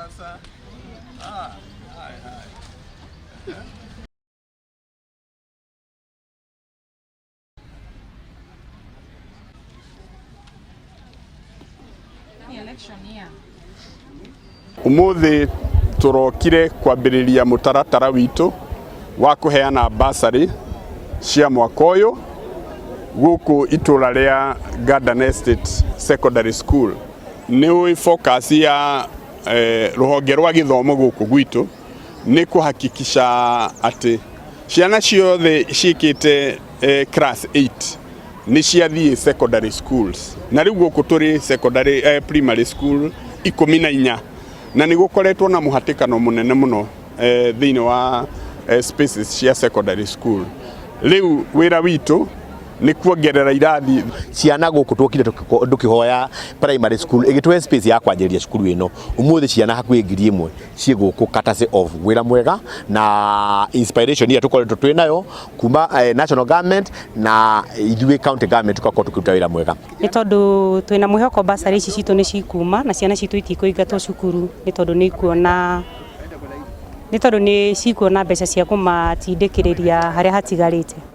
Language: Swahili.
sasa. Umuthi turokire kwambiriria mutaratara witu wa kuheana mbacarĩ cia mwaka uyu guku itura ria Garden Estate Secondary School. Ni focus ya ruhonge rwa githomo guku gwitu ni kuhakikisha ati ciana ciothe cikite class 8 ni ciathie secondary schools. Na riu guku turi secondary primary school 14 na ni gukoretwo na muhatikano munene muno thiini wa spaces cia secondary school. Riu wira witu ni kuongerera irathi ciana guku tukire tukihoya primary school igitwe space ya kwanjĩrĩria cukuru ino. Umuthi ciana hakuhĩ 1,000 cie guku courtesy of wira mwega na inspiration ya tukoretwo twi nayo kuma national government na ithuĩ county government tukakorwo tukiruta wira mwega. Ni tondu twina mwihoko mbacarĩ ici citu ni cikuma na ciana citu itikuingatwo cukuru ni tondu ni cikuona mbeca cia kumatindĩkĩrĩria haria hatigarĩte.